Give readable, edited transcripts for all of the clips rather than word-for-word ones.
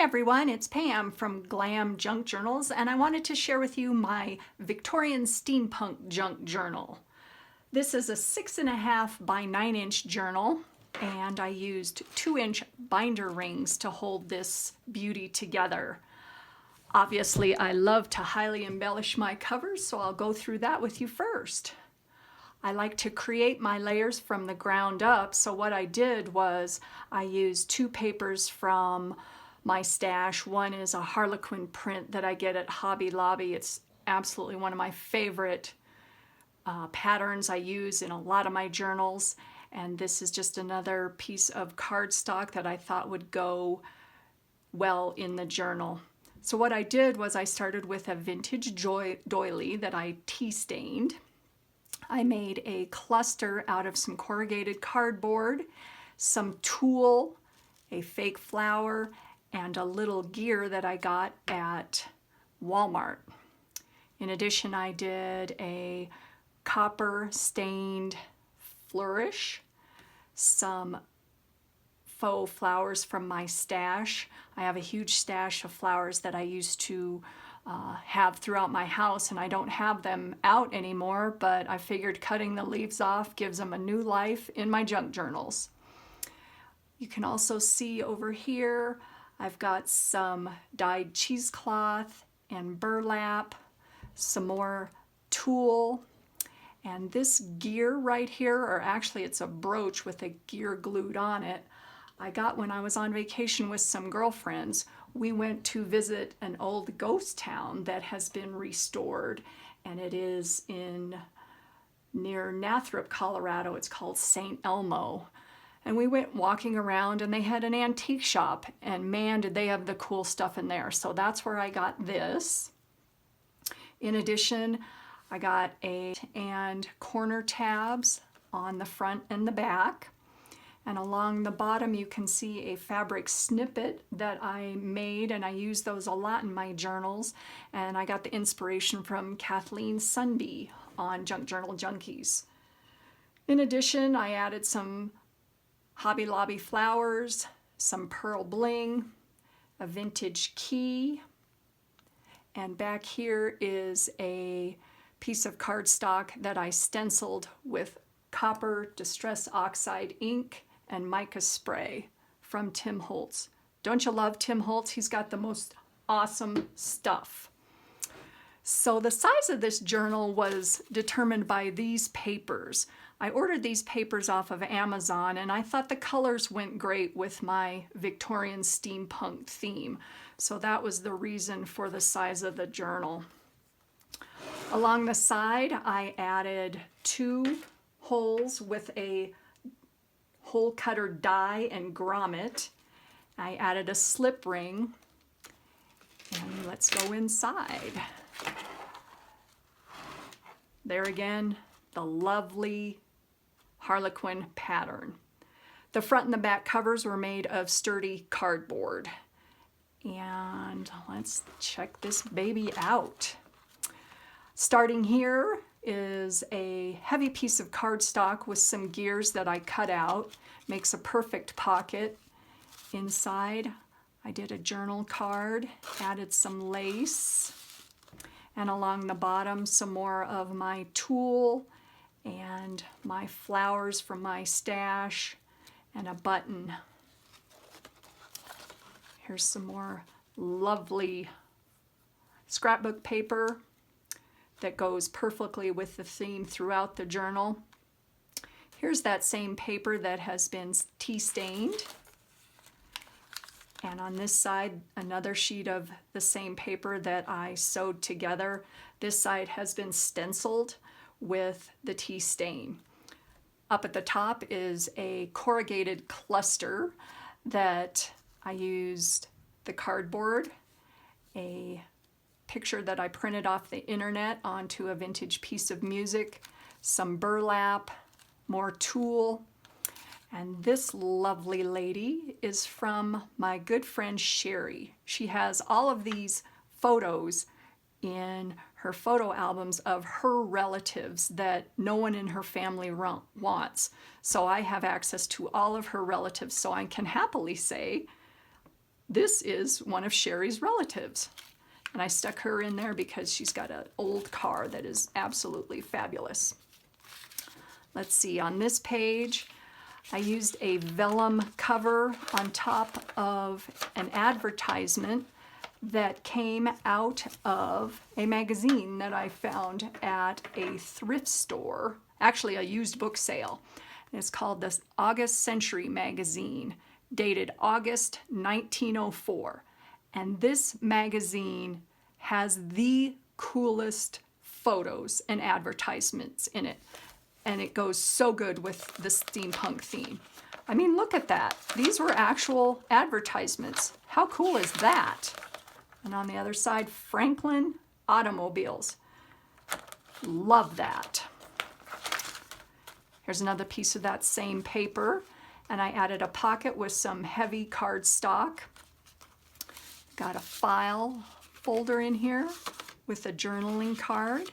everyone, it's Pam from GlamJunkJournals, and I wanted to share with you my Victorian Steampunk junk journal. This is a 6.5 by 9-inch journal, and I used 2-inch binder rings to hold this beauty together. Obviously, I love to highly embellish my covers, so I'll go through that with you first. I like to create my layers from the ground up, so what I did was I used 2 papers from my stash. One is a Harlequin print that I get at Hobby Lobby. It's absolutely one of my favorite patterns I use in a lot of my journals, and this is just another piece of cardstock that I thought would go well in the journal. So what I did was I started with a vintage doily that I tea stained. I made a cluster out of some corrugated cardboard, some tulle, a fake flower, and a little gear that I got at Walmart. In addition, I did a copper stained flourish, some faux flowers from my stash. I have a huge stash of flowers that I used to have throughout my house, and I don't have them out anymore, but I figured cutting the leaves off gives them a new life in my junk journals. You can also see over here I've got some dyed cheesecloth and burlap, some more tulle, and this gear right here, or actually it's a brooch with a gear glued on it, I got when I was on vacation with some girlfriends. We went to visit an old ghost town that has been restored, and it is near Nathrop, Colorado. It's called St. Elmo. And we went walking around, and they had an antique shop, and man, did they have the cool stuff in there. So that's where I got this. In addition, I got and corner tabs on the front and the back. And along the bottom you can see a fabric snippet that I made, and I use those a lot in my journals. And I got the inspiration from Kathleen Sunby on Junk Journal Junkies. In addition, I added some Hobby Lobby flowers, some pearl bling, a vintage key, and back here is a piece of cardstock that I stenciled with copper distress oxide ink and mica spray from Tim Holtz. Don't you love Tim Holtz? He's got the most awesome stuff. So the size of this journal was determined by these papers. I ordered these papers off of Amazon, and I thought the colors went great with my Victorian steampunk theme. So that was the reason for the size of the journal. Along the side, I added 2 holes with a hole cutter die and grommet. I added a slip ring, and let's go inside. There again, the lovely Harlequin pattern. The front and the back covers were made of sturdy cardboard. And let's check this baby out. Starting here is a heavy piece of cardstock with some gears that I cut out. Makes a perfect pocket. Inside, I did a journal card, added some lace, and along the bottom, some more of my tulle and my flowers from my stash and a button. Here's some more lovely scrapbook paper that goes perfectly with the theme throughout the journal. Here's that same paper that has been tea stained. And on this side, another sheet of the same paper that I sewed together. This side has been stenciled with the tea stain. Up at the top is a corrugated cluster that I used the cardboard, a picture that I printed off the internet onto a vintage piece of music, some burlap, more tulle, and this lovely lady is from my good friend Sherry. She has all of these photos in her photo albums of her relatives that no one in her family wants. So I have access to all of her relatives, so I can happily say This is one of Sherry's relatives. And I stuck her in there because she's got an old car that is absolutely fabulous. Let's see, on this page, I used a vellum cover on top of an advertisement that came out of a magazine that I found at a thrift store, actually a used book sale. And it's called the August Century magazine, dated August 1904. And this magazine has the coolest photos and advertisements in it. And it goes so good with the steampunk theme. I mean, look at that. These were actual advertisements. How cool is that? And on the other side, Franklin Automobiles. Love that. Here's another piece of that same paper. And I added a pocket with some heavy cardstock. Got a file folder in here with a journaling card.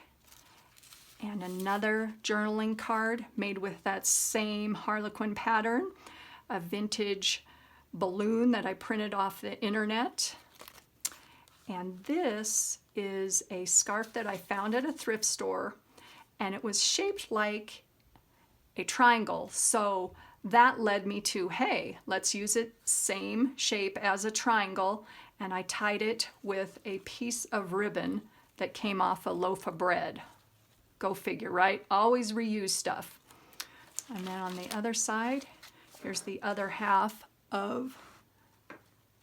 And another journaling card made with that same Harlequin pattern. A vintage balloon that I printed off the internet. And this is a scarf that I found at a thrift store, and it was shaped like a triangle. So that led me to, hey, let's use it same shape as a triangle. And I tied it with a piece of ribbon that came off a loaf of bread. Go figure, right? Always reuse stuff. And then on the other side, here's the other half of,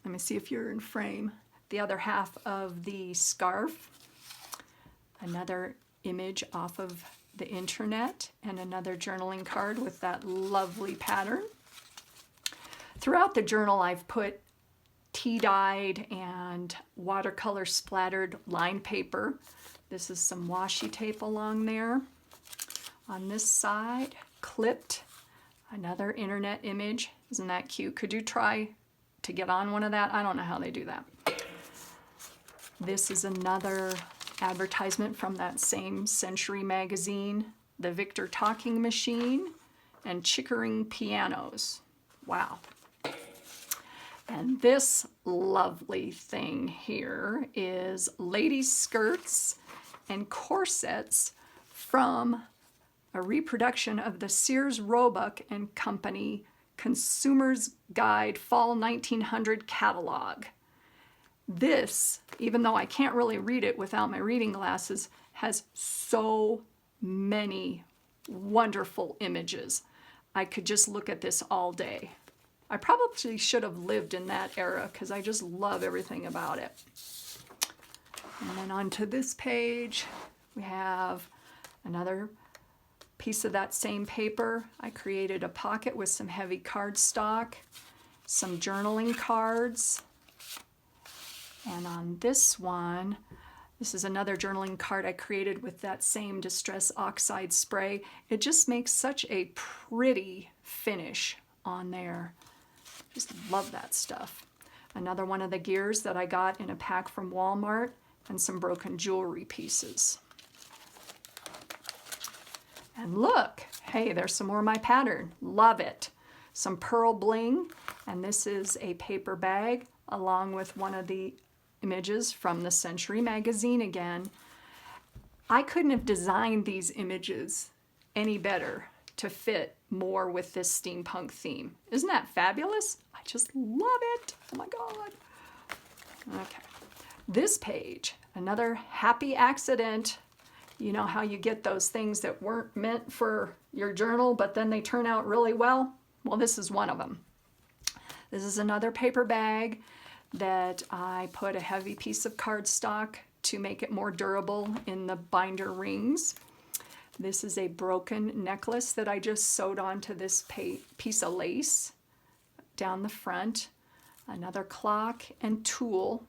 let me see if you're in frame, the other half of the scarf. Another image off of the internet and another journaling card with that lovely pattern. Throughout the journal, I've put tea-dyed and watercolor splattered lined paper. This is some washi tape along there. On this side, clipped, another internet image. Isn't that cute? Could you try to get on one of that? I don't know how they do that. This is another advertisement from that same Century magazine, the Victor talking machine and Chickering pianos. Wow. And this lovely thing here is ladies' skirts and corsets from a reproduction of the Sears Roebuck and Company Consumer's Guide Fall 1900 catalog. This, even though I can't really read it without my reading glasses, has so many wonderful images. I could just look at this all day. I probably should have lived in that era because I just love everything about it. And then onto this page, we have another piece of that same paper. I created a pocket with some heavy cardstock, some journaling cards. And on this one, this is another journaling card I created with that same Distress Oxide spray. It just makes such a pretty finish on there. Just love that stuff. Another one of the gears that I got in a pack from Walmart, and some broken jewelry pieces. And look, hey, there's some more of my pattern. Love it. Some pearl bling, and this is a paper bag along with one of the images from the Century magazine again. I couldn't have designed these images any better to fit more with this steampunk theme. Isn't that fabulous? I just love it. Oh my God. Okay. This page, another happy accident. You know how you get those things that weren't meant for your journal, but then they turn out really well? Well, this is one of them. This is another paper bag that I put a heavy piece of cardstock to make it more durable in the binder rings. This is a broken necklace that I just sewed onto this piece of lace down the front. Another clock and tool.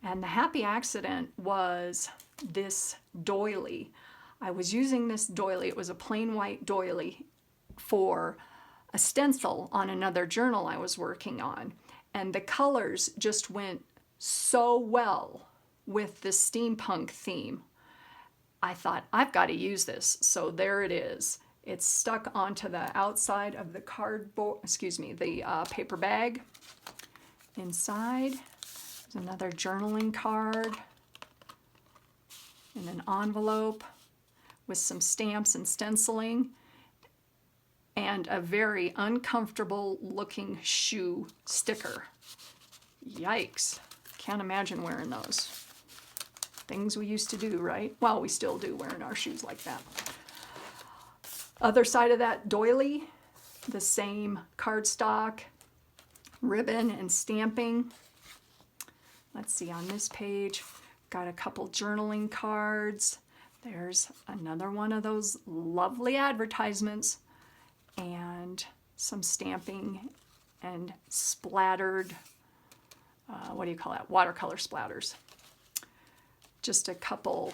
And the happy accident was this doily. I was using this doily. It was a plain white doily for a stencil on another journal I was working on. And the colors just went so well with the steampunk theme. I thought, I've got to use this. So there it is. It's stuck onto the outside of the cardboard, the paper bag. Inside, there's another journaling card in an envelope with some stamps and stenciling, and a very uncomfortable looking shoe sticker. Yikes. Can't imagine wearing those. Things we used to do, right? Well, we still do, wearing our shoes like that. Other side of that doily, the same cardstock, ribbon and stamping. Let's see, on this page, got a couple journaling cards. There's another one of those lovely advertisements, and some stamping and splattered, what do you call that? Watercolor splatters. Just a couple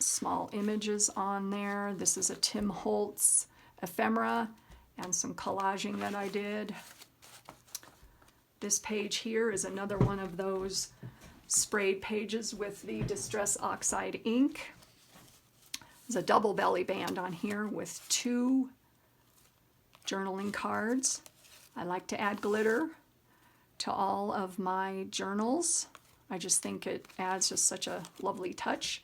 small images on there. This is a Tim Holtz ephemera and some collaging that I did. This page here is another one of those sprayed pages with the Distress Oxide ink. There's a double belly band on here with 2 journaling cards. I like to add glitter to all of my journals. I just think it adds just such a lovely touch.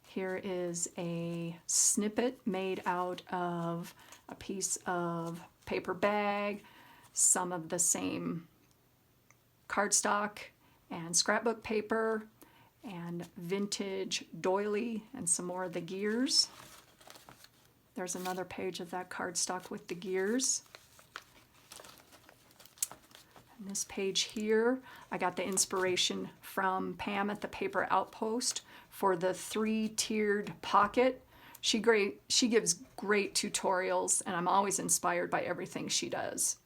Here is a snippet made out of a piece of paper bag, some of the same cardstock and scrapbook paper, and vintage doily, and some more of the gears. There's another page of that cardstock with the gears. And this page here, I got the inspiration from Pam at the Paper Outpost for the 3-tiered pocket. She gives great tutorials, and I'm always inspired by everything she does.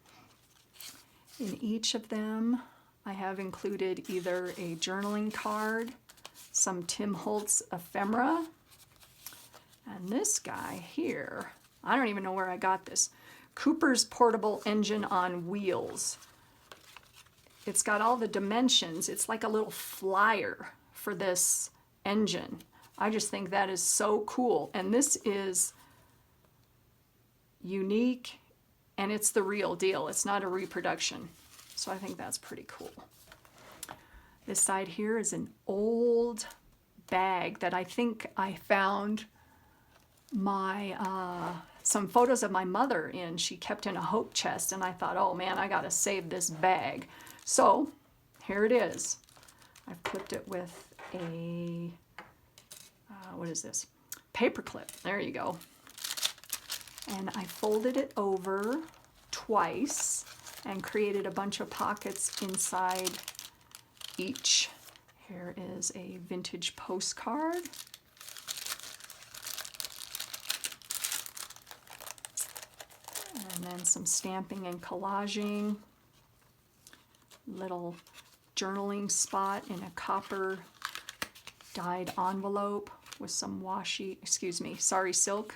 In each of them, I have included either a journaling card, some Tim Holtz ephemera, and this guy here, I don't even know where I got this, Cooper's Portable Engine on Wheels. It's got all the dimensions. It's like a little flyer for this engine. I just think that is so cool. And this is unique, and it's the real deal. It's not a reproduction. So I think that's pretty cool. This side here is an old bag that I think I found my some photos of my mother in. She kept in a hope chest, and I thought, oh man, I gotta save this bag. So here it is. I've clipped it with a what is this? Paper clip. There you go. And I folded it over twice and created a bunch of pockets inside each. Here is a vintage postcard. And then some stamping and collaging. Little journaling spot in a copper dyed envelope with some sari silk.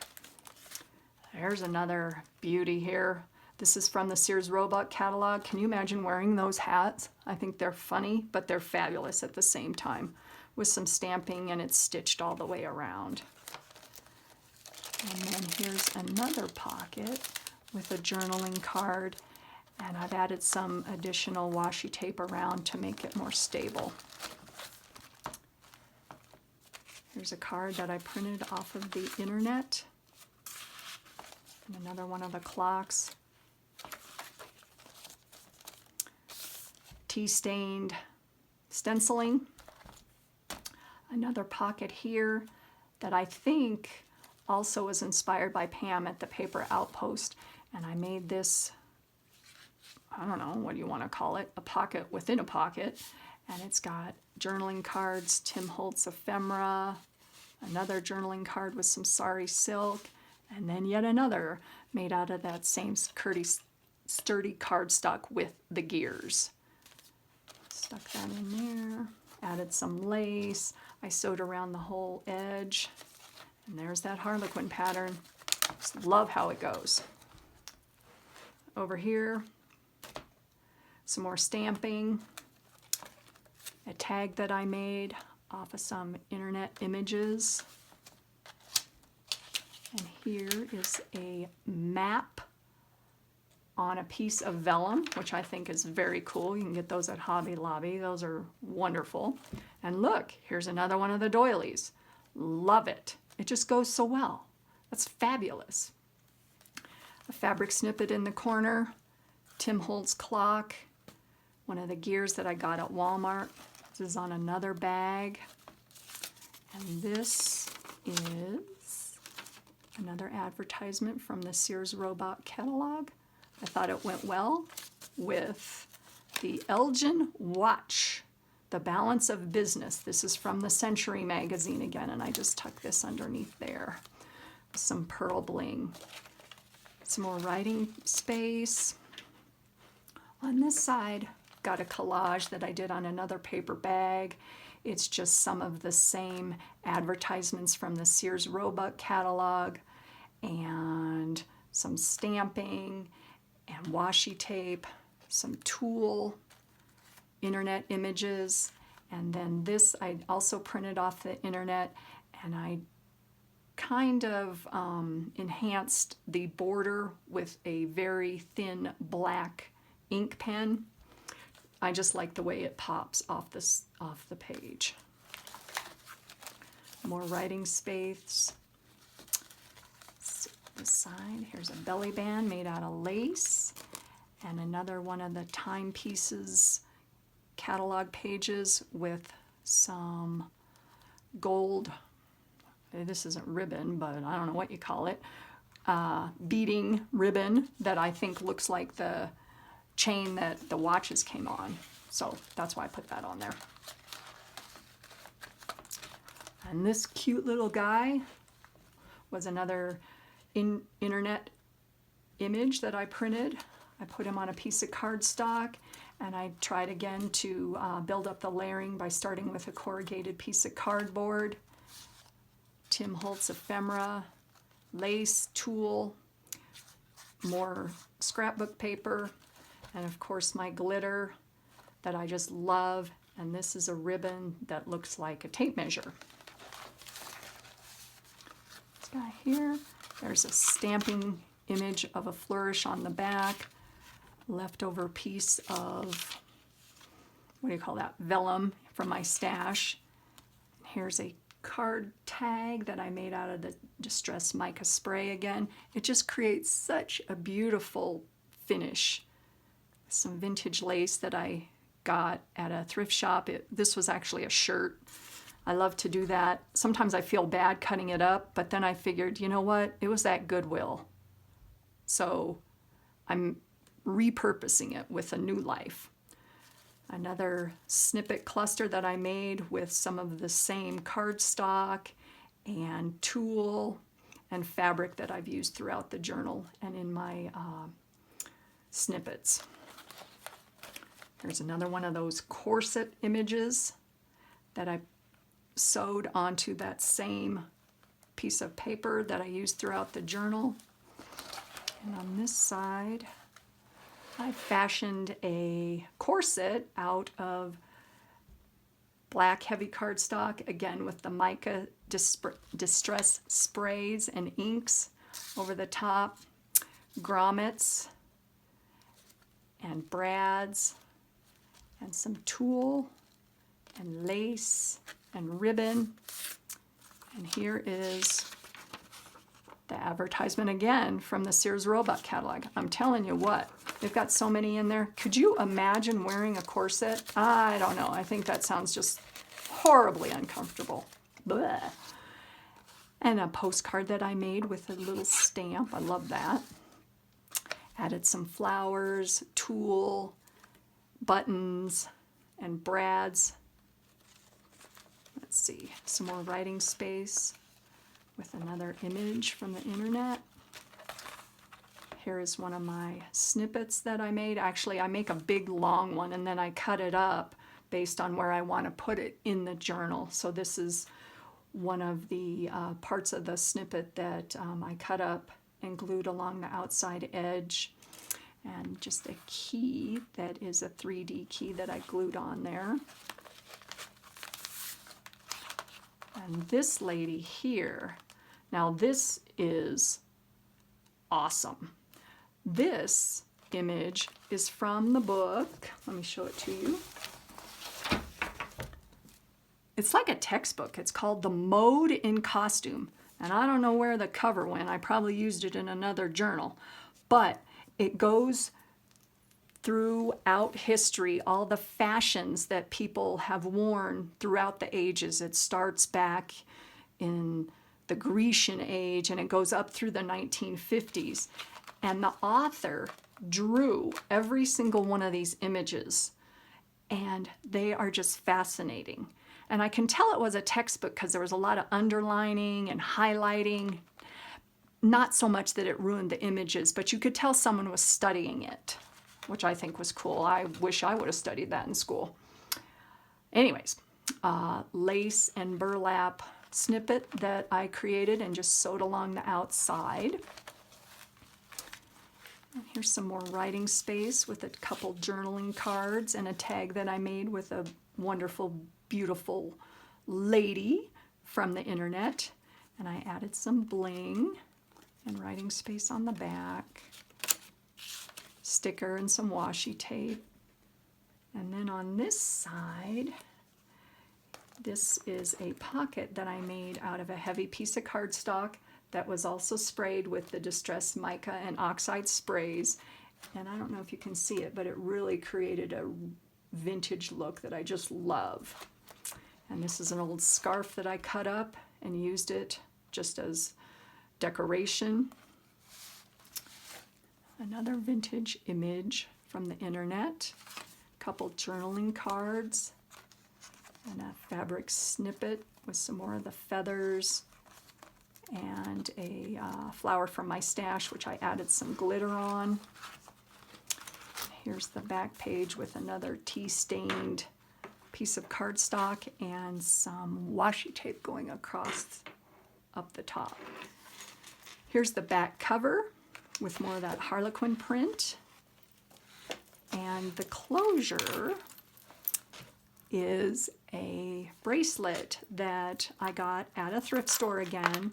There's another beauty here. This is from the Sears Roebuck catalog. Can you imagine wearing those hats? I think they're funny, but they're fabulous at the same time, with some stamping, and it's stitched all the way around. And then here's another pocket with a journaling card, and I've added some additional washi tape around to make it more stable. Here's a card that I printed off of the internet, and another one of the clocks. Tea-stained stenciling. Another pocket here that I think also was inspired by Pam at the Paper Outpost, and I made this, I don't know, what do you want to call it, a pocket within a pocket, and it's got journaling cards, Tim Holtz ephemera, another journaling card with some sari silk, and then yet another made out of that same sturdy cardstock with the gears. Stuck that in there, added some lace. I sewed around the whole edge, and there's that Harlequin pattern. Just love how it goes. Over here, some more stamping, a tag that I made off of some internet images. And here is a map on a piece of vellum, which I think is very cool. You can get those at Hobby Lobby. Those are wonderful. And look, here's another one of the doilies. Love it. It just goes so well. That's fabulous. A fabric snippet in the corner. Tim Holtz clock. One of the gears that I got at Walmart. This is on another bag. And this is another advertisement from the Sears Roebuck catalog. I thought it went well with the Elgin watch, The Balance of Business. This is from the Century magazine again, and I just tucked this underneath there. Some pearl bling. Some more writing space. On this side, got a collage that I did on another paper bag. It's just some of the same advertisements from the Sears Roebuck catalog and some stamping and washi tape, some tulle, internet images, and then this I also printed off the internet, and I kind of enhanced the border with a very thin black ink pen. I just like the way it pops off the page. More writing space. This side, here's a belly band made out of lace, and another one of the timepieces catalog pages with some gold, this isn't ribbon, but I don't know what you call it, beading ribbon that I think looks like the chain that the watches came on. So that's why I put that on there. And this cute little guy was another internet image that I printed. I put him on a piece of cardstock, and I tried again to build up the layering by starting with a corrugated piece of cardboard. Tim Holtz ephemera, lace, tulle, more scrapbook paper, and of course my glitter that I just love. And this is a ribbon that looks like a tape measure. This guy here, there's a stamping image of a flourish on the back, leftover piece of, what do you call that, vellum from my stash. Here's a card tag that I made out of the distressed mica spray again. It just creates such a beautiful finish. Some vintage lace that I got at a thrift shop. This was actually a shirt. I love to do that. Sometimes I feel bad cutting it up, but then I figured, you know what? It was at Goodwill. So I'm repurposing it with a new life. Another snippet cluster that I made with some of the same cardstock and tulle and fabric that I've used throughout the journal and in my snippets. There's another one of those corset images that I sewed onto that same piece of paper that I used throughout the journal. And on this side, I fashioned a corset out of black heavy cardstock, again with the mica distress sprays and inks over the top, grommets and brads, and some tulle and lace and ribbon. And here is the advertisement again from the Sears Roebuck catalog. I'm telling you what, they've got so many in there. Could you imagine wearing a corset? I don't know. I think that sounds just horribly uncomfortable. Blech. And a postcard that I made with a little stamp. I love that. Added some flowers, tulle, buttons, and brads. Let's see, some more writing space with another image from the internet. Here is one of my snippets that I made. Actually, I make a big long one and then I cut it up based on where I want to put it in the journal. So this is one of the parts of the snippet that I cut up and glued along the outside edge. And just a key that is a 3D key that I glued on there. And this lady here, now this is awesome. This image is from the book. Let me show it to you. It's like a textbook. It's called The Mode in Costume. And I don't know where the cover went. I probably used it in another journal. But it goes throughout history, all the fashions that people have worn throughout the ages. It starts back in the Grecian age and it goes up through the 1950s. And the author drew every single one of these images. And they are just fascinating. And I can tell it was a textbook because there was a lot of underlining and highlighting. Not so much that it ruined the images, but you could tell someone was studying it, which I think was cool. I wish I would have studied that in school. Anyways, lace and burlap snippet that I created and just sewed along the outside. And here's some more writing space with a couple journaling cards and a tag that I made with a wonderful, beautiful lady from the internet. And I added some bling and writing space on the back, sticker and some washi tape. And then on this side, this is a pocket that I made out of a heavy piece of cardstock that was also sprayed with the distressed mica and oxide sprays. And I don't know if you can see it, but it really created a vintage look that I just love. And this is an old scarf that I cut up and used it just as decoration. Another vintage image from the internet. A couple journaling cards and a fabric snippet with some more of the feathers and a flower from my stash, which I added some glitter on. Here's the back page with another tea-stained piece of cardstock and some washi tape going across up the top. Here's the back cover with more of that harlequin print. And the closure is a bracelet that I got at a thrift store again.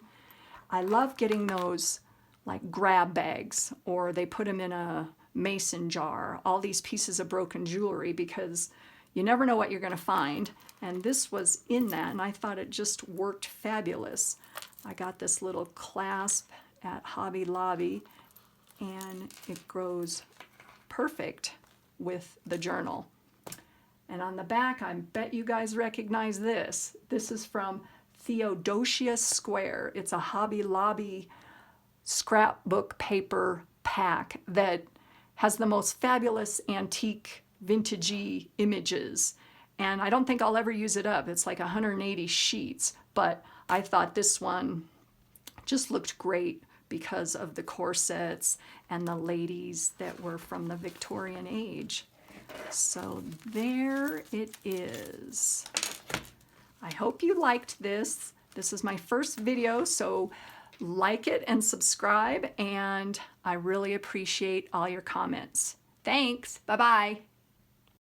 I love getting those like grab bags, or they put them in a mason jar, all these pieces of broken jewelry, because you never know what you're going to find. And this was in that, and I thought it just worked fabulous. I got this little clasp at Hobby Lobby, and it grows perfect with the journal. And on the back, I bet you guys recognize this. This is from Theodosia Square. It's a Hobby Lobby scrapbook paper pack that has the most fabulous antique vintagey images. And I don't think I'll ever use it up. It's like 180 sheets, but I thought this one just looked great because of the corsets and the ladies that were from the Victorian age. So there it is. I hope you liked this. This is my first video, so like it and subscribe, and I really appreciate all your comments. Thanks. Bye-bye.